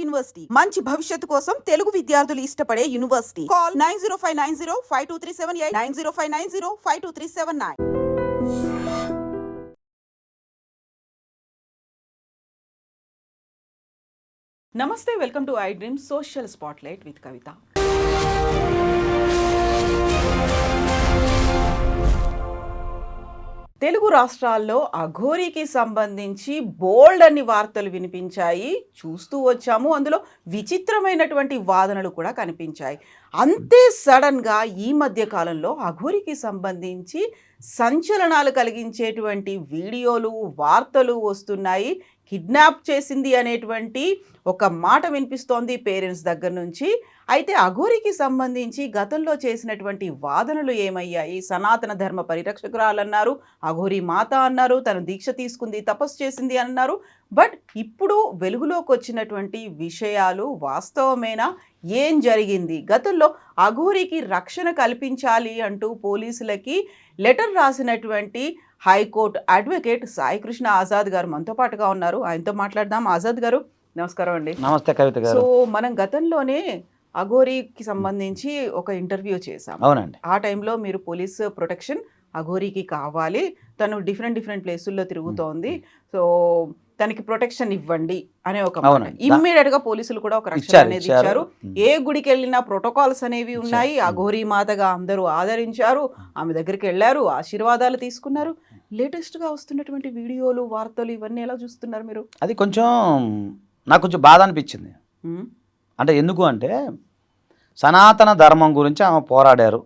University మంచి భవిష్యత్తు కోసం తెలుగు విద్యార్థులు ఇష్టపడే యూనివర్సిటీ. కాల్ 9059052378 9059052379. నమస్తే, welcome to I dream social spotlight with Kavitha. Telugu రాష్ట్రాల్లో అఘోరీకి సంబంధించి బోల్డ్ అన్ని వార్తలు వినిపించాయి, చూస్తూ వచ్చాము. అందులో విచిత్రమైనటువంటి వాదనలు కూడా కనిపించాయి. అంతే సడన్గా ఈ మధ్య కాలంలో అఘోరీకి సంబంధించి సంచలనాలు కలిగించేటువంటి వీడియోలు, వార్తలు వస్తున్నాయి. కిడ్నాప్ చేసింది అనేటువంటి ఒక మాట వినిపిస్తోంది పేరెంట్స్ దగ్గర నుంచి. అయితే అఘోరీకి సంబంధించి గతంలో చేసినటువంటి వాదనలు ఏమయ్యాయి? సనాతన ధర్మ పరిరక్షకురాలన్నారు, అఘోరీ మాత అన్నారు, తను దీక్ష తీసుకుంది, తపస్సు చేసింది అన్నారు. బట్ ఇప్పుడు వెలుగులోకి వచ్చినటువంటి విషయాలు వాస్తవమేనా? ఏం జరిగింది? గతంలో అఘోరీకి రక్షణ కల్పించాలి అంటూ పోలీసులకి లెటర్ రాసినటువంటి హైకోర్టు అడ్వకేట్ సాయికృష్ణ ఆజాద్ గారు మనతో పాటుగా ఉన్నారు. ఆయనతో మాట్లాడదాం. ఆజాద్ గారు నమస్కారం అండి. నమస్తే కవిత గారు. సో మనం గతంలోనే అఘోరీకి సంబంధించి ఒక ఇంటర్వ్యూ చేశాం. అవునండి. ఆ టైంలో మీరు పోలీస్ ప్రొటెక్షన్ అఘోరీకి కావాలి, తను డిఫరెంట్ ప్లేసుల్లో తిరుగుతోంది, సో తనకి ప్రొటెక్షన్ ఇవ్వండి అనే ఒక ఇమ్మీడియట్ గా పోలీసులు కూడా ఒక రక్షణ అనేది ఇచ్చారు. ఏ గుడికి వెళ్ళినా ప్రోటోకాల్స్ అనేవి ఉన్నాయి. అఘోరీ మాతగా అందరూ ఆదరించారు, ఆమె దగ్గరికి వెళ్ళారు, ఆశీర్వాదాలు తీసుకున్నారు. లేటెస్ట్ గా వస్తున్నటువంటి వీడియోలు, వార్తలు ఇవన్నీ ఎలా చూస్తున్నారు మీరు? అది నాకు కొంచెం బాధ అనిపించింది. అంటే ఎందుకు అంటే సనాతన ధర్మం గురించి ఆమె పోరాడారు.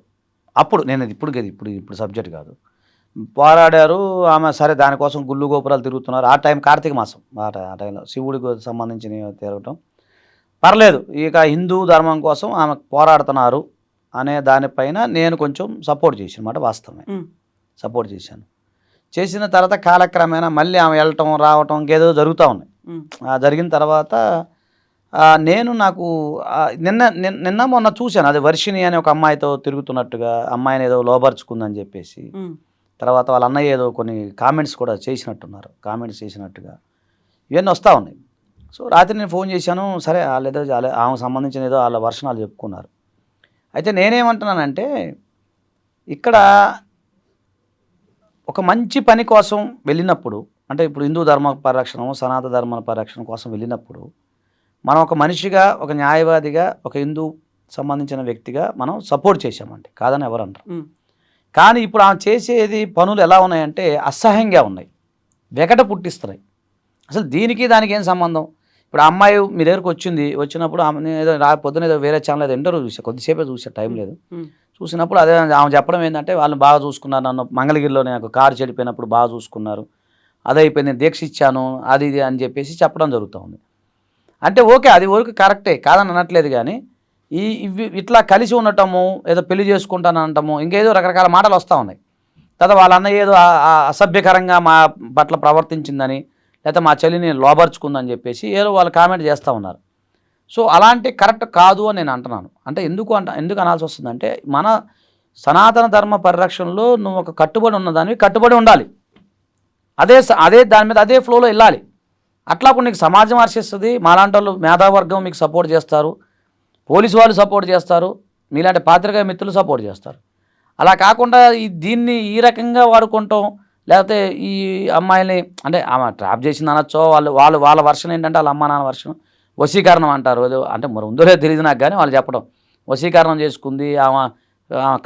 అప్పుడు నేను ఇప్పుడు సబ్జెక్ట్ కాదు, పోరాడారు ఆమె. సరే, దానికోసం గుళ్ళు గోపురాలు తిరుగుతున్నారు. ఆ టైం కార్తీక మాసం, ఆ టైంలో శివుడికి సంబంధించిన తిరగటం పర్లేదు. ఇక హిందూ ధర్మం కోసం ఆమె పోరాడుతున్నారు అనే దానిపైన నేను కొంచెం సపోర్ట్ చేశాను అన్నమాట. వాస్తవమే సపోర్ట్ చేశాను. చేసిన తర్వాత కాలక్రమేణా మళ్ళీ ఆమె వెళ్ళటం రావటం ఇంకేదో జరుగుతూ ఉన్నాయి. జరిగిన తర్వాత నాకు నిన్న మొన్న చూశాను, అది వర్షిణి అనే ఒక అమ్మాయితో తిరుగుతున్నట్టుగా, అమ్మాయిని ఏదో లోబర్చుకుందని చెప్పేసి. తర్వాత వాళ్ళ అన్నయ్య ఏదో కొన్ని కామెంట్స్ కూడా చేసినట్టున్నారు, కామెంట్స్ చేసినట్టుగా ఇవన్నీ వస్తూ ఉన్నాయి. సో రాత్రి నేను ఫోన్ చేశాను. సరే, వాళ్ళేదో ఆమెకు సంబంధించిన ఏదో వాళ్ళ వర్షనాలు చెప్పుకున్నారు. అయితే నేనేమంటున్నానంటే, ఇక్కడ ఒక మంచి పని కోసం వెళ్ళినప్పుడు, అంటే ఇప్పుడు హిందూ ధర్మ పరిరక్షణ, సనాతన ధర్మ పరిరక్షణ కోసం వెళ్ళినప్పుడు మనం ఒక మనిషిగా, ఒక న్యాయవాదిగా, ఒక హిందూ సంబంధించిన వ్యక్తిగా మనం సపోర్ట్ చేశామండి, కాదని ఎవరు అంటారు. కానీ ఇప్పుడు ఆమె చేసేది పనులు ఎలా ఉన్నాయంటే అసహ్యంగా ఉన్నాయి, వెగట పుట్టిస్తున్నాయి. అసలు దీనికి దానికి ఏం సంబంధం? ఇప్పుడు ఆ అమ్మాయి మీ దగ్గరకు వచ్చినప్పుడు ఆమె ఏదో పొద్దున ఏదో వేరే ఛానల్ ఏదో ఇంటర్వ్యూ చూసా, కొద్దిసేపే చూసా, టైం లేదు. చూసినప్పుడు అదే ఆమె చెప్పడం ఏంటంటే, వాళ్ళని బాగా చూసుకున్నారు, నన్ను మంగళగిరిలో నాకు కారు చెడిపోయినప్పుడు బాగా చూసుకున్నారు, అదైపోయింది, నేను దీక్ష ఇచ్చాను, అది ఇది అని చెప్పేసి చెప్పడం జరుగుతుంది. అంటే ఓకే, అది వరకు కరెక్టే, కాదని అనట్లేదు. కానీ ఇట్లా కలిసి ఉండటము, ఏదో పెళ్లి చేసుకుంటాను అనటము, ఇంకేదో రకరకాల మాటలు వస్తూ ఉన్నాయి. తర్వాత వాళ్ళ అన్నయ్య ఏదో అసభ్యకరంగా మా పట్ల ప్రవర్తించిందని, లేకపోతే మా చెల్లిని లోబర్చుకుందని చెప్పేసి ఏదో వాళ్ళు కామెంట్ చేస్తూ ఉన్నారు. సో అలాంటి కరెక్ట్ కాదు అని నేను అంటున్నాను. అంటే ఎందుకు అనాల్సి వస్తుందంటే, మన సనాతన ధర్మ పరిరక్షణలో నువ్వు ఒక కట్టుబడి ఉన్నదానివి కట్టుబడి ఉండాలి. అదే దాని మీద అదే ఫ్లోలో వెళ్ళాలి. అట్లా ఇప్పుడు నీకు సమాజం హర్షిస్తుంది, మాలాంటి వాళ్ళు మేధావర్గం మీకు సపోర్ట్ చేస్తారు, పోలీసు వాళ్ళు సపోర్ట్ చేస్తారు, మీలాంటి పాత్రికేయ మిత్రులు సపోర్ట్ చేస్తారు. అలా కాకుండా దీన్ని ఈ రకంగా వాడుకుంటాం, లేకపోతే ఈ అమ్మాయిని అంటే ఆమె ట్రాప్ చేసింది అనొచ్చో, వాళ్ళ వర్షన్ ఏంటంటే వాళ్ళ అమ్మ నాన్న వర్షన్ వశీకరణం అంటారు. అంటే మరి ఉందో తెలియదు నాకు, కానీ వాళ్ళు చెప్పడం వశీకరణం చేసుకుంది, ఆమె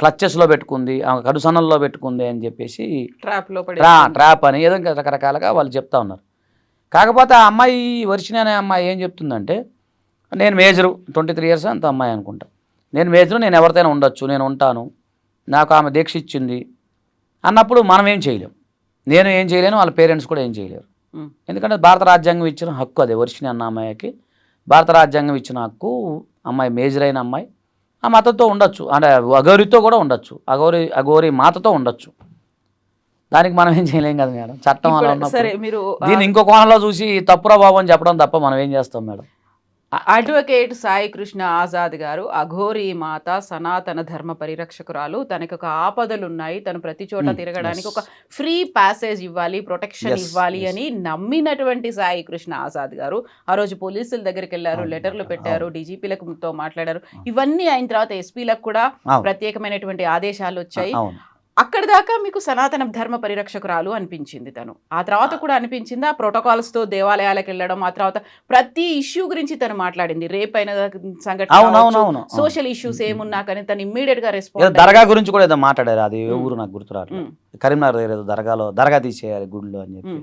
క్లచెస్లో పెట్టుకుంది, ఆమె కడుసనల్లో పెట్టుకుంది అని చెప్పేసి ట్రాప్ అని ఏదో రకరకాలుగా వాళ్ళు చెప్తా ఉన్నారు. కాకపోతే ఆ అమ్మాయి వర్షిణి అనే అమ్మాయి ఏం చెప్తుందంటే, నేను మేజరు 23 years అంత అమ్మాయి అనుకుంటా, నేను మేజరు, నేను ఎవరితోనే ఉండొచ్చు, నేను ఉంటాను, నాకు ఆమె దీక్ష ఇచ్చింది అన్నప్పుడు మనం ఏం చేయలేం. నేను ఏం చేయలేను, వాళ్ళ పేరెంట్స్ కూడా ఏం చేయలేరు. ఎందుకంటే భారత రాజ్యాంగం ఇచ్చిన హక్కు అదే. వర్షిణి అన్న అమ్మాయికి భారత రాజ్యాంగం ఇచ్చిన హక్కు, అమ్మాయి మేజర్ అయిన అమ్మాయి ఆ మాతతో ఉండొచ్చు, అంటే అఘోరితో కూడా ఉండొచ్చు, అఘోరి మాతతో ఉండొచ్చు. దానికి మనం ఏం చేయలేం కదా మేడం, చట్టం అలా ఉన్నప్పుడు. దీన్ని ఇంకో కోణంలో చూసి తప్పురా బాబు అని చెప్పడం తప్ప మనం ఏం చేస్తాం మేడం? అడ్వకేట్ సాయి కృష్ణ ఆజాద్ గారు అఘోరీ మాత సనాతన ధర్మ పరిరక్షకురాలు, తనకి ఒక ఆపదలు ఉన్నాయి, తను ప్రతి చోట తిరగడానికి ఒక ఫ్రీ ప్యాసేజ్ ఇవ్వాలి, ప్రొటెక్షన్ ఇవ్వాలి అని నమ్మినటువంటి సాయి కృష్ణ ఆజాద్ గారు ఆ రోజు పోలీసుల దగ్గరికి వెళ్ళారు, లెటర్లు పెట్టారు, డీజీపీలతో మాట్లాడారు. ఇవన్నీ అయిన తర్వాత ఎస్పీలకు కూడా ప్రత్యేకమైనటువంటి ఆదేశాలు వచ్చాయి. అక్కడి దాకా మీకు సనాతన ధర్మ పరిరక్షకురాలు అనిపించింది తను. ఆ తర్వాత కూడా అనిపించింది ఆ ప్రోటోకాల్స్తో దేవాలయాలకు వెళ్ళడం, ఆ తర్వాత ప్రతి ఇష్యూ గురించి తను మాట్లాడింది. రేప్ అయిన సంఘటన, సోషల్ ఇష్యూస్ ఏమున్నా కానీ తను ఇమ్మీడియట్ గా రెస్పాన్స్. దర్గా గురించి కూడా ఏదో మాట్లాడారు, అది ఊరు నాకు గుర్తురాదు, కరీంనగర్ దగ్గర ఏదో దర్గా తీసేయాలి గుడిలో అని చెప్పి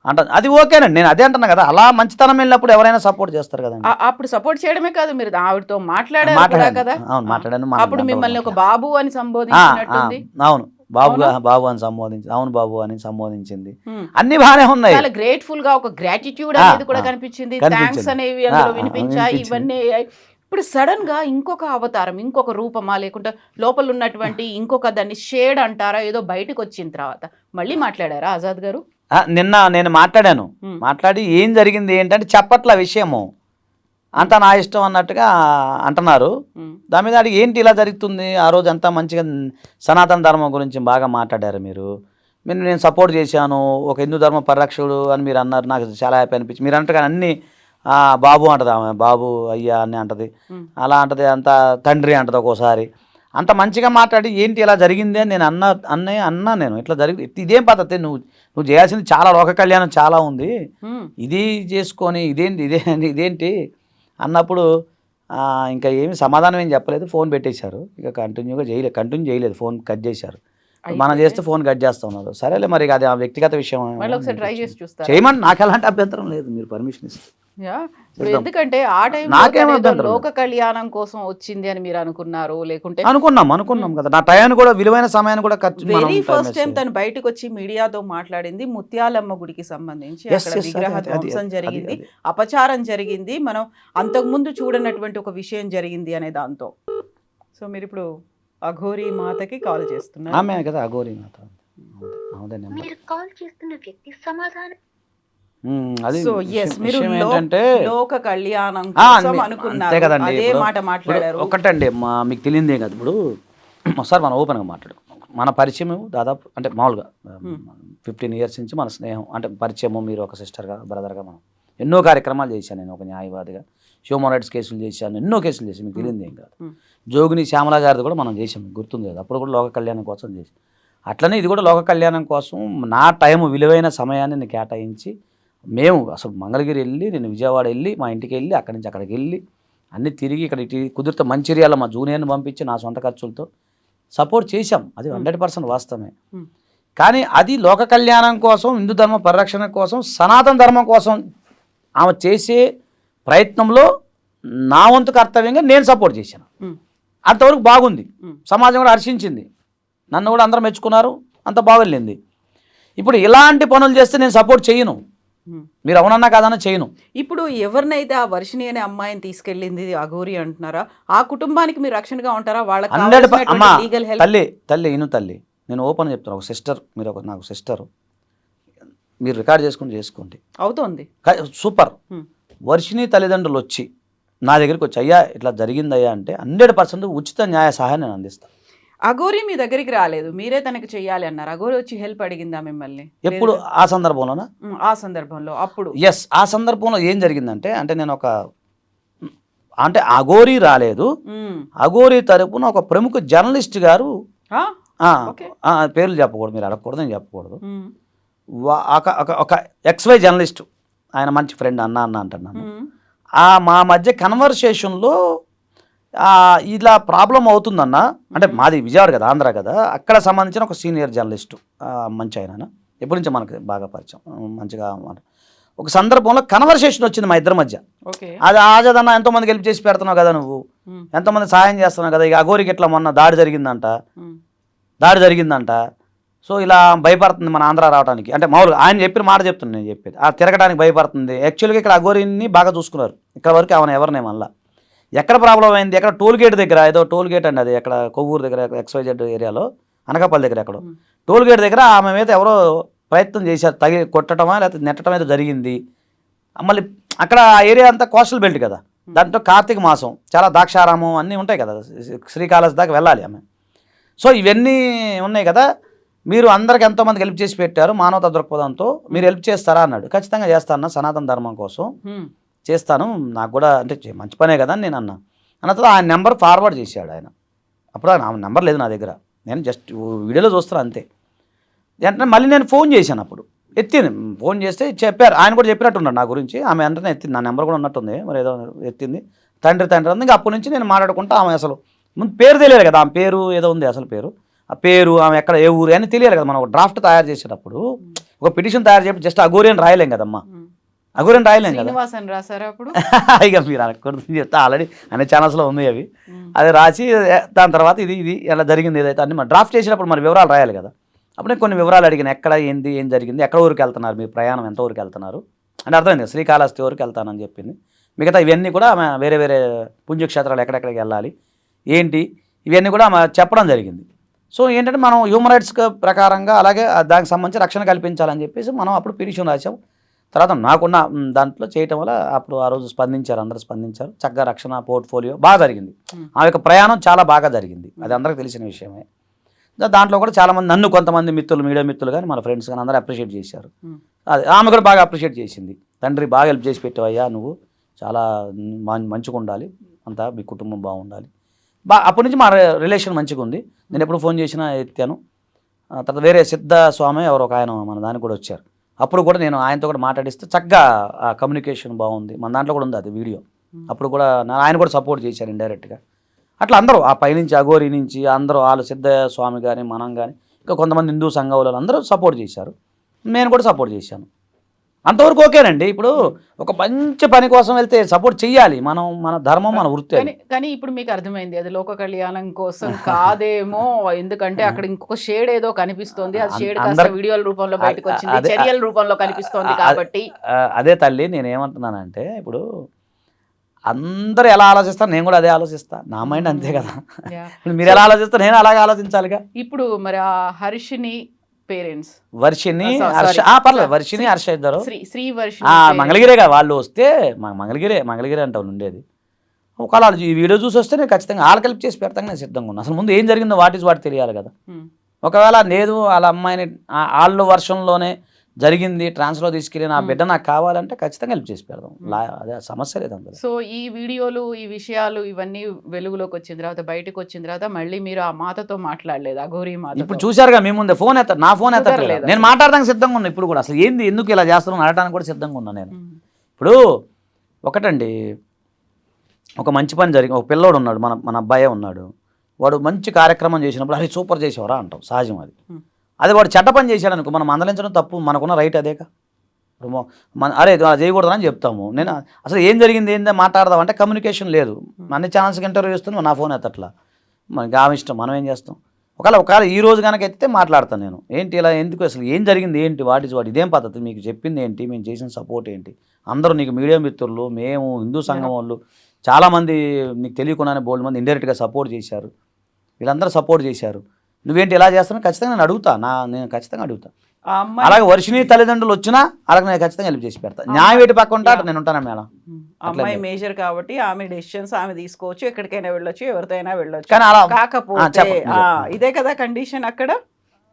అంట. అది ఓకేనండి, నేను అదే అంటున్నా కదా, అలా మంచితనం వెళ్ళినప్పుడు ఎవరైనా సపోర్ట్ చేస్తారు కదండి. అప్పుడు సపోర్ట్ చేయడమే కాదు, మీరు ఆవిడతో మాట్లాడారు కదా. మాట్లాడాను. అప్పుడు మిమ్మల్ని ఒక బాబు అని సంబోధించినట్టుంది. అవును, బాబు అని సంబోధించి, అవును బాబు అని సంబోధించింది. అన్ని బాగానే ఉన్నాయి. చాలా గ్రేట్ఫుల్ గా ఒక గ్రాటిట్యూడ్ అనేది కూడా కనిపించింది, థ్యాంక్స్ అనేవి అందులో వినిపించాయి. ఇవన్నీ ఇప్పుడు సడన్ గా ఇంకొక అవతారం, ఇంకొక రూపమా, లేకుంటే లోపల ఉన్నటువంటి ఇంకొక దాన్ని షేడ్ అంటారా, ఏదో బయటకు వచ్చిన తర్వాత మళ్ళీ మాట్లాడారా ఆజాద్ గారు? నిన్న నేను మాట్లాడి ఏం జరిగింది ఏంటంటే చెప్పట్ల విషయము అంతా నా ఇష్టం అన్నట్టుగా అంటున్నారు. దాని మీద అడిగి ఏంటి ఇలా జరుగుతుంది, ఆ రోజు అంతా మంచిగా సనాతన ధర్మం గురించి బాగా మాట్లాడారు మీరు, నేను సపోర్ట్ చేశాను, ఒక హిందూ ధర్మ పరిరక్షకుడు అని మీరు అన్నారు, నాకు చాలా హ్యాపీ అనిపించింది. మీరు అంటారు కానీ అన్ని బాబు అంటది, ఆమె బాబు అయ్యా అని అంటది, అలా అంటది, అంత తండ్రి అంటది ఒక్కోసారి. అంత మంచిగా మాట్లాడి ఏంటి ఇలా జరిగింది అని నేను అన్నా నేను ఇట్లా జరిగింది, ఇదేం పద్ధతి, నువ్వు చేయాల్సింది చాలా లోక కళ్యాణం చాలా ఉంది, ఇది చేసుకొని ఇదేంటి అన్నప్పుడు ఇంకా ఏమి సమాధానం ఏం చెప్పలేదు, ఫోన్ పెట్టేశారు. ఇక కంటిన్యూ చేయలేదు, ఫోన్ కట్ చేశారు. మనం చేస్తే ఫోన్ కట్ చేస్తా ఉన్నారు. సరేలే మరి అది ఆ వ్యక్తిగత విషయం చేయమని నాకు ఎలాంటి అభ్యంతరం లేదు, మీరు పర్మిషన్ ఇస్తే. ఎందుకంటే ఆ టైంలో లోక కళ్యాణం కోసం వచ్చింది అని మీరు అనుకున్నారు, లేకుంటే అనుకున్నాం కదా. నా టైం కూడా విలువైన సమయాన్ని కూడా వెరీ ఫస్ట్ టైం తను బయటకు వచ్చి మీడియాతో మాట్లాడింది ముత్యాలమ్మ గుడికి సంబంధించి అక్కడ విగ్రహ ధ్వంసం జరిగింది, అపచారం జరిగింది, మనం అంతకుముందు చూడనటువంటి ఒక విషయం జరిగింది అనే దాంతో. సో మీరు ఇప్పుడు అఘోరీ మాతకి కాల్ చేస్తున్నారు. ఆమె కదా అఘోరీ మాత. మీరు కాల్ చేస్తున్న వ్యక్తి సమాధానం. అది మీరు ఏంటంటే లోక కళ్యాణం కోసం అనుకున్నారు, అదే మాట మాట్లాడారు. ఒకటండి మీకు తెలియదే కదా, ఇప్పుడు ఒకసారి మనం ఓపెన్గా మాట్లాడుకున్నాం. మన పరిచయం దాదాపు అంటే మామూలుగా 15 years నుంచి మన స్నేహం అంటే పరిచయము, మీరు ఒక సిస్టర్గా బ్రదర్గా మనం ఎన్నో కార్యక్రమాలు చేశాను. నేను ఒక న్యాయవాదిగా హ్యూమన్ రైట్స్ కేసులు చేశాను, ఎన్నో కేసులు చేశాను, మీకు తెలియదు ఏం కాదు. జోగిని శ్యామల గారిది కూడా మనం చేసాం, గుర్తుంది కదా, అప్పుడు కూడా లోక కళ్యాణం కోసం చేసాం. అట్లనే ఇది కూడా లోక కళ్యాణం కోసం నా టైం విలువైన సమయాన్ని నేను కేటాయించి మేము అసలు మంగళగిరి వెళ్ళి, నేను విజయవాడ వెళ్ళి, మా ఇంటికి వెళ్ళి, అక్కడి నుంచి అక్కడికి వెళ్ళి అన్నీ తిరిగి ఇక్కడ ఇటు కుదిరితే మంచిర్యాల మా జూనియర్ని పంపించి నా సొంత ఖర్చులతో సపోర్ట్ చేశాం. అది 100% వాస్తవమే. కానీ అది లోక కళ్యాణం కోసం, హిందూ ధర్మ పరిరక్షణ కోసం, సనాతన ధర్మం కోసం ఆమె చేసే ప్రయత్నంలో నా వంతు కర్తవ్యంగా నేను సపోర్ట్ చేశాను. అంతవరకు బాగుంది, సమాజం కూడా హర్షించింది, నన్ను కూడా అందరూ మెచ్చుకున్నారు, అంత బాగొల్లింది. ఇప్పుడు ఇలాంటి పనులు చేస్తే నేను సపోర్ట్ చేయను, మీరు అవునన్నా కాదన్నా చేయను. ఇప్పుడు ఎవరినైతే ఆ వర్షిణి అనే అమ్మాయిని తీసుకెళ్ళింది అఘోరి అంటున్నారా, ఆ కుటుంబానికి మీరు రక్షణగా ఉంటారా? వాళ్ళకి తల్లి నేను ఓపెన్ చెప్తాను, ఒక సిస్టర్, మీరు నాకు సిస్టర్, మీరు రికార్డ్ చేసుకోండి అవుతోంది సూపర్. వర్షిణి తల్లిదండ్రులు వచ్చి నా దగ్గరికి వచ్చి అయ్యా ఇట్లా జరిగిందయ్యా అంటే 100% ఉచిత న్యాయ సహాయం నేను అందిస్తాను. అఘోరి మీ దగ్గరికి రాలేదు, మీరే తనకి చెయ్యాలి అన్నారు. అఘోరి వచ్చి హెల్ప్ అడిగిందా మిమ్మల్ని? ఎప్పుడు? ఆ సందర్భంలోనా? ఆ సందర్భంలో అప్పుడు ఆ సందర్భంలో ఏం జరిగిందంటే, అంటే నేను అంటే అఘోరి రాలేదు, అఘోరి తరపున ఒక ప్రముఖ జర్నలిస్ట్ గారు, పేర్లు చెప్పకూడదు, మీరు అడగకూడదు, నేను చెప్పకూడదు, ఒక XY జర్నలిస్ట్, ఆయన మంచి ఫ్రెండ్, అన్న అంటున్నాను. మా మధ్య కన్వర్సేషన్లో ఇలా ప్రాబ్లం అవుతుందన్న, అంటే మాది విజయవాడ కదా, ఆంధ్ర కదా, అక్కడ సంబంధించిన ఒక సీనియర్ జర్నలిస్టు, మంచి ఆయన, ఎప్పటి నుంచో మనకు బాగా పరిచయం, మంచిగా ఒక సందర్భంలో కన్వర్సేషన్ వచ్చింది మా ఇద్దరి మధ్య. అది ఆజాదన్న ఎంతోమందికి హెల్ప్ చేసి పెడుతున్నావు కదా, నువ్వు ఎంతోమంది సహాయం చేస్తున్నావు కదా, ఇక అఘోరికి ఇట్లా మొన్న దాడి జరిగిందంట, సో ఇలా భయపడుతుంది మన ఆంధ్ర రావడానికి, అంటే మామూలుగా ఆయన చెప్పిన మాట చెప్తున్నాను, నేను చెప్పేది తిరగడానికి భయపడుతుంది. యాక్చువల్గా ఇక్కడ అఘోరిని బాగా చూసుకున్నారు, ఇక్కడ వరకు ఆమె ఎవరినే మళ్ళీ ఎక్కడ ప్రాబ్లం అయింది, ఎక్కడ టోల్ గేట్ దగ్గర, ఏదో టోల్ గేట్ అండి అది, ఎక్కడ కొవ్వూరు దగ్గర XYZ ఏరియాలో, అనకాపల్లి దగ్గర ఎక్కడో టోల్ గేట్ దగ్గర ఆమె మీద ఎవరో ప్రయత్నం చేశారు, కొట్టడమా లేకపోతే నెట్టడం అయితే జరిగింది. మళ్ళీ అక్కడ ఆ ఏరియా అంతా కోస్టల్ బెల్ట్ కదా, దాంట్లో కార్తీక మాసం చాలా ద్రాక్షారామం అన్నీ ఉంటాయి కదా, శ్రీకాళహస్తి దాకా వెళ్ళాలి ఆమె. సో ఇవన్నీ ఉన్నాయి కదా, మీరు అందరికి ఎంతోమందికి హెల్ప్ చేసి పెట్టారు మానవతా దృక్పథంతో, మీరు హెల్ప్ చేస్తారా అన్నాడు. ఖచ్చితంగా చేస్తాను, సనాతన ధర్మం కోసం చేస్తాను, నాకు కూడా అంటే మంచి పనే కదా అని నేను అన్న తర్వాత ఆయన నెంబర్ ఫార్వర్డ్ చేశాడు ఆయన. అప్పుడు ఆ నెంబర్ లేదు నా దగ్గర, నేను జస్ట్ వీడియోలో చూస్తాను అంతే. వెంటనే మళ్ళీ నేను ఫోన్ చేశాను, అప్పుడు ఎత్తింది, ఫోన్ చేస్తే చెప్పారు, ఆయన కూడా చెప్పినట్టున్నాడు నా గురించి. ఆమె వెంటనే ఎత్తింది, నా నెంబర్ కూడా ఉన్నట్టుంది, మరి ఏదో ఎత్తింది, తండ్రి అంది. ఇంకా అప్పటి నుంచి నేను మాట్లాడుకుంటా, ఆమె అసలు ముందు పేరు తెలియదు కదా, ఆమె పేరు ఏదో ఉంది అసలు పేరు, ఆ పేరు ఆమె ఎక్కడ ఏ ఊరు అని తెలియాలి కదా. మనం ఒక డ్రాఫ్ట్ తయారు చేసేటప్పుడు ఒక పిటిషన్ తయారు చేసి జస్ట్ అఘోరి అని రాయలేం కదమ్మా, అఘోరి అని రాయలేం కదా. ఇక మీరు అనకూడదు చెప్తా, ఆల్రెడీ అనే ఛానల్స్లో ఉంది అవి, అది రాసి దాని తర్వాత ఇది ఎలా జరిగింది ఏదైతే అన్ని మనం డ్రాఫ్ట్ చేసేటప్పుడు మరి వివరాలు రాయాలి కదా. అప్పుడు నేను కొన్ని వివరాలు అడిగిన, ఎక్కడ ఏంది ఏం జరిగింది, ఎక్కడ ఊరికి వెళ్తున్నారు, మీ ప్రయాణం ఎంత ఊరికి వెళ్తున్నారు అంటే అర్థమైంది, శ్రీకాళహస్తి ఊరికి వెళ్తానని చెప్పింది. మిగతా ఇవన్నీ కూడా ఆమె వేరే వేరే పుణ్యక్షేత్రాలు ఎక్కడెక్కడికి వెళ్ళాలి ఏంటి ఇవన్నీ కూడా ఆమె చెప్పడం జరిగింది. సో ఏంటంటే మనం హ్యూమన్ రైట్స్ ప్రకారంగా అలాగే దానికి సంబంధించి రక్షణ కల్పించాలని చెప్పేసి మనం అప్పుడు పిటిషన్ రాసాం. తర్వాత నాకున్న దాంట్లో చేయటం వల్ల అప్పుడు ఆ రోజు స్పందించారు, అందరూ స్పందించారు, చక్కగా రక్షణ పోర్ట్ఫోలియో బాగా జరిగింది. ఆ యొక్క ప్రయాణం చాలా బాగా జరిగింది, అది అందరికీ తెలిసిన విషయమే. దాంట్లో కూడా చాలామంది నన్ను కొంతమంది మిత్రులు, మీడియా మిత్రులు కానీ మన ఫ్రెండ్స్ కానీ అందరూ అప్రిషియేట్ చేశారు. అది ఆమె కూడా బాగా అప్రిషియేట్ చేసింది, తండ్రి బాగా హెల్ప్ చేసి పెట్టావయ్యా, నువ్వు చాలా మంచిగా ఉండాలి, అంతా మీ కుటుంబం బాగుండాలి. అప్పటి నుంచి మా రిలేషన్ మంచిగా ఉంది, నేను ఎప్పుడు ఫోన్ చేసినా ఎత్తాను. తర్వాత వేరే సిద్ధ స్వామి ఎవరు ఒక ఆయన మన దానికి కూడా వచ్చారు, అప్పుడు కూడా నేను ఆయనతో కూడా మాట్లాడిస్తే చక్కగా ఆ కమ్యూనికేషన్ బాగుంది, మన దాంట్లో కూడా ఉంది అది వీడియో. అప్పుడు కూడా ఆయన కూడా సపోర్ట్ చేశారు ఇండైరెక్ట్గా. అట్లా అందరూ ఆ పైనుంచి అఘోరి నుంచి అందరూ వాళ్ళు సిద్ధ స్వామి కానీ మనం కానీ ఇంకా కొంతమంది హిందూ సంఘంలో అందరూ సపోర్ట్ చేశారు, నేను కూడా సపోర్ట్ చేశాను. అంతవరకు ఓకేనండి. ఇప్పుడు ఒక మంచి పని కోసం వెళ్తే సపోర్ట్ చెయ్యాలి, మనం మన ధర్మం మన వృత్తి. కానీ ఇప్పుడు మీకు అర్థమైంది అది లోక కళ్యాణం కోసం కాదేమో, ఎందుకంటే అక్కడ ఇంకొక షేడ్ ఏదో కనిపిస్తోంది, అది షేడ్ కాస్త వీడియోల రూపంలో బయటకు వచ్చింది, చర్యల రూపంలో కనిపిస్తోంది కాబట్టి. అదే తల్లి నేను ఏమంటున్నానంటే, ఇప్పుడు అందరూ ఎలా ఆలోచిస్తారు నేను కూడా అదే ఆలోచిస్తా, నా మైండ్ అంతే కదా. మీరు ఎలా ఆలోచిస్తారు నేను అలాగే ఆలోచించాలిగా. ఇప్పుడు మరి ఆ హర్షిని పేరెంట్స్ వర్షిని హర్ష పర్లేదు, వర్షిని హర్ష ఇద్దరు శ్రీ వర్షి మంగళగిరేగా వాళ్ళు వస్తే మంగళగిరే అంటావు ఉండేది. ఒకవేళ ఈ వీడియో చూసి వస్తే నేను ఖచ్చితంగా వాళ్ళకి హెల్ప్ చేసి పెడతాను, నేను సిద్ధంగా ఉన్నా. అసలు ముందు ఏం జరిగిందో వాట్ తెలియాలి కదా. ఒకవేళ లేదు వాళ్ళ అమ్మాయిని వాళ్ళ వర్షంలోనే జరిగింది, ట్రాన్స్లో తీసుకెళ్ళి నా బిడ్డ నాకు కావాలంటే ఖచ్చితంగా హెల్ప్ చేసి పెడదాం, అదే సమస్య లేదు అందరూ. సో ఈ వీడియోలు ఈ విషయాలు ఇవన్నీ వెలుగులోకి వచ్చిన తర్వాత బయటకు వచ్చిన తర్వాత మళ్ళీ మీరు ఆ మాతతో మాట్లాడలేదు, అఘోరి మాత? ఇప్పుడు చూసారుగా మీ ముందే ఫోన్ ఎత్తారు, నా ఫోన్ ఎత్తలేదు, నేను మాట్లాడడానికి సిద్ధంగా ఉన్నా. ఇప్పుడు కూడా అసలు ఏంది ఎందుకు ఇలా చేస్తున్నాను అనడానికి కూడా సిద్ధంగా ఉన్నా నేను. ఇప్పుడు ఒకటండి, ఒక మంచి పని జరిగింది, ఒక పిల్లోడు ఉన్నాడు, మన అబ్బాయే ఉన్నాడు, వాడు మంచి కార్యక్రమం చేసినప్పుడు అరే సూపర్ చేసేవారా అంటాం, సహజం అది. అదే వాడు చెడ్డ పని చేశాడు అనుకో, మనం మందలించడం తప్పు, మనకున్న రైట్ అదేగా. అరే చేయకూడదని చెప్తాము. నేను అసలు ఏం జరిగింది ఏందో మాట్లాడదాం అంటే కమ్యూనికేషన్ లేదు, అన్ని ఛానల్స్కి ఇంటర్వ్యూ ఇస్తున్నాం, నా ఫోన్ ఎత్తట్లా, మనకి ఆమె ఇష్టం, మనం ఏం చేస్తాం. ఒకవేళ ఈ రోజు కనుక ఎత్తితే మాట్లాడతాను నేను, ఏంటి ఇలా ఎందుకు, అసలు ఏం జరిగింది ఏంటి, వాట్ ఇదేం పద్ధతి, మీకు చెప్పింది ఏంటి, మేము చేసిన సపోర్ట్ ఏంటి, అందరూ నీకు మీడియా మిత్రులు, మేము హిందూ సంఘం వాళ్ళు చాలామంది నీకు తెలియకుండానే బోల్డ్ మంది ఇండైరెక్ట్గా సపోర్ట్ చేశారు, వీళ్ళందరూ సపోర్ట్ చేశారు, నువ్వేంటి ఇలా చేస్తాను ఖచ్చితంగా నేను అడుగుతా, నేను ఖచ్చితంగా అడుగుతా. అలాగే వర్షిని తల్లిదండ్రులు వచ్చినా అలాగే నేను ఖచ్చితంగా హెల్ప్ చేసి పెడతా, న్యాయం వేటి పక్క ఉంటా నేను ఉంటాను మేడం. అమ్మాయి మేజర్ కాబట్టి ఆమె డెసిషన్స్ ఆమె తీసుకోవచ్చు, ఎక్కడికైనా వెళ్ళొచ్చు, ఎవరితో అయినా వెళ్ళొచ్చు. కానీ అలా కాకపోతే ఇదే కదా కండిషన్ అక్కడ.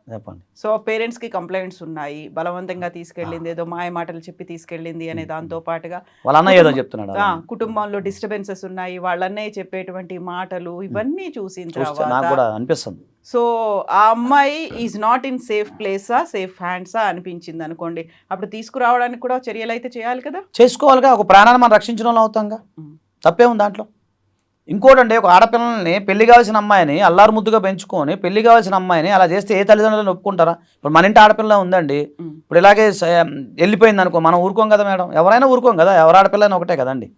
చెప్పండి. సో పేరెంట్స్ కి కంప్లైంట్స్ ఉన్నాయి, బలవంతంగా తీసుకెళ్ళింది, ఏదో మాయ మాటలు చెప్పి తీసుకెళ్ళింది అనే దాంతో పాటుగా వాళ్ళ అన్నయ్య ఏదో చెప్తున్నాడు, కుటుంబంలో డిస్టర్బెన్సెస్ ఉన్నాయి, వాళ్ళ అన్నయ్య చెప్పేటువంటి మాటలు ఇవన్నీ చూసిన తర్వాత నాకు కూడా అనిపిస్తుంది. సో ఆ అమ్మాయి ఈజ్ నాట్ ఇన్ సేఫ్ ప్లేసా, సేఫ్ హ్యాండ్సా అనిపించింది అనుకోండి, అప్పుడు తీసుకురావడానికి కూడా చర్యలు అయితే చేయాలి కదా, చేసుకోవాలిగా. ఒక ప్రాణాన్ని మనం రక్షించడం వాళ్ళు అవుతాంగా, తప్పే ఉంది దాంట్లో. ఇంకోటండి, ఒక ఆడపిల్లల్ని పెళ్లి కావాల్సిన అమ్మాయిని అల్లారు ముద్దుగా పెంచుకొని పెళ్లి కావాల్సిన అమ్మాయిని అలా చేస్తే ఏ తల్లిదండ్రులను ఒప్పుకుంటారా? ఇప్పుడు మన ఇంటి ఆడపిల్ల ఉందండి, ఇప్పుడు ఇలాగే వెళ్ళిపోయింది అనుకో, మనం ఊరుకోం కదా మేడం, ఎవరైనా ఊరుకోం కదా, ఎవరు ఆడపిల్లని ఒకటే కదండి.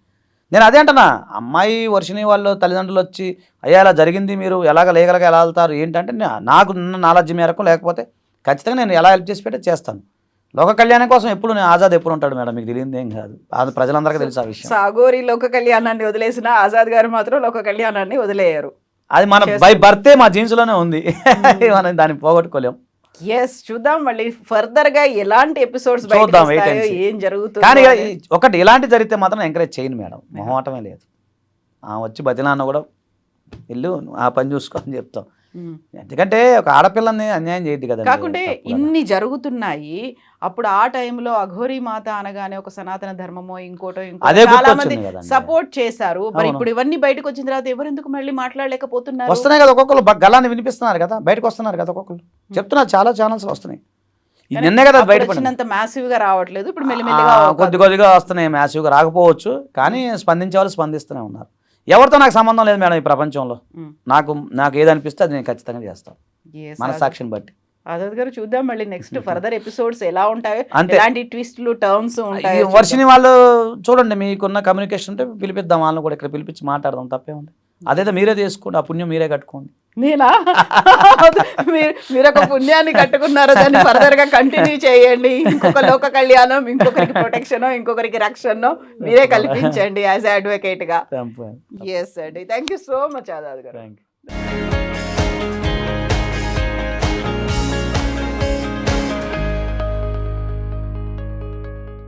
నేను అదే అంటున్నా, అమ్మాయి వర్షిని వాళ్ళు తల్లిదండ్రులు వచ్చి అయ్యా ఇలా జరిగింది, మీరు ఎలాగ లీగల్గా ఎలా వెళ్తారు ఏంటంటే నాకు నాలెడ్జ్ మేరకు, లేకపోతే ఖచ్చితంగా నేను ఎలా హెల్ప్ చేసి పెట్టి చేస్తాను. లోక కళ్యాణం కోసం ఎప్పుడు నేను ఆజాద్ ఎప్పుడు ఉంటాడు మేడం, మీకు తెలియదు ఏం కాదు, అది ప్రజలందరికీ తెలుసు ఆ విషయం. అఘోరి లోక కళ్యాణాన్ని వదిలేసిన ఆజాద్ గారు మాత్రం లోక కళ్యాణాన్ని వదిలేయారు, అది మన బై బర్తే మా జీన్స్లోనే ఉంది, మనం దాన్ని పోగొట్టుకోలేం. ఎస్, చూద్దాం మళ్ళీ ఫర్దర్ గా ఎలాంటి ఎపిసోడ్స్ చూద్దాం, wait and see. ఏం కానీ జరుగుతుందో ఇక అనేది. ఒకటి ఇలాంటి జరిగితే మాత్రం ఎంకరేజ్ చేయను మేడం, మొహమాటమే లేదు. వచ్చి బతిలాన్న కూడా వెళ్ళు ఆ పని చూసుకో అని చెప్తాం. ఉమ్. ఎందుకంటే ఒక ఆడపిల్లని అన్యాయం చేయద్దు కదా. కాకుంటే ఇన్ని జరుగుతున్నాయి, అప్పుడు ఆ టైంలో అఘోరీ మాత అనగానే ఒక సనాతన ధర్మమో ఇంకోటో అదే ఇంకోటో చాలా మంది గుర్తొచ్చింది కదండి. సపోర్ట్ చేశారు. మరి అవును. ఇప్పుడు ఇవన్నీ బయటకు వచ్చిన తర్వాత ఎవరెందుకు మళ్ళీ మాట్లాడలేకపోతున్నారు? వస్తున్నాయి కదా ఒక్కొక్కరు, గలాన్ని వినిపిస్తున్నారు కదా, బయటకు వస్తున్నారు కదా ఒక్కొక్కరు, చెప్తున్నారు, చాలా ఛానల్స్ వస్తున్నాయి. ఈ నిన్నే కదా అప్పుడు బయటపడింది. వచ్చినంత మ్యాసివ్ గా రావట్లేదు, ఇప్పుడు మెల్లిమెల్లిగా కొద్ది కొద్దిగా వస్తున్నాయి, మ్యాసివ్గా రాకపోవచ్చు, కానీ స్పందించే వాళ్ళు స్పందిస్తూనే ఉన్నారు. ఎవరితో నాకు సంబంధం లేదు మేడం ఈ ప్రపంచంలో. ఉమ్. నాకు ఏదనిపిస్తే అది నేను ఖచ్చితంగా చేస్తాను, Yes, మనసాక్షిని బట్టి. ఆజాద్ గారు చూద్దాం మళ్ళీ నెక్స్ట్ ఫర్దర్ ఎపిసోడ్స్ ఎలా ఉంటాయో, అంతే. ఎలాంటి ట్విస్ట్లు టర్మ్స్ ఈ ఉంటాయో వర్షిని వాళ్ళు చూడండి, మీకున్న కమ్యూనికేషన్ ఉంటే పిలిపిద్దాం, వాళ్ళని కూడా ఇక్కడ పిలిపించి మాట్లాడదాం, తప్పే ఉంది. అదేదో మీరే చేసుకోండి, ఆ పుణ్యం మీరే కట్టుకోండి. నేనా? మీరు ఒక పుణ్యాన్ని కట్టుకున్నారు, దాన్ని ఫర్దర్ గా కంటిన్యూ చేయండి. ఇంకొక లోక కళ్యాణం, ఇంకొకరికి ప్రొటెక్షన్, ఇంకొకరికి రక్షణ మీరే కల్పించండి యాజ్ అడ్వకేట్ గా. ఎస్ అండి, thank you so much Azad garu. Thank you.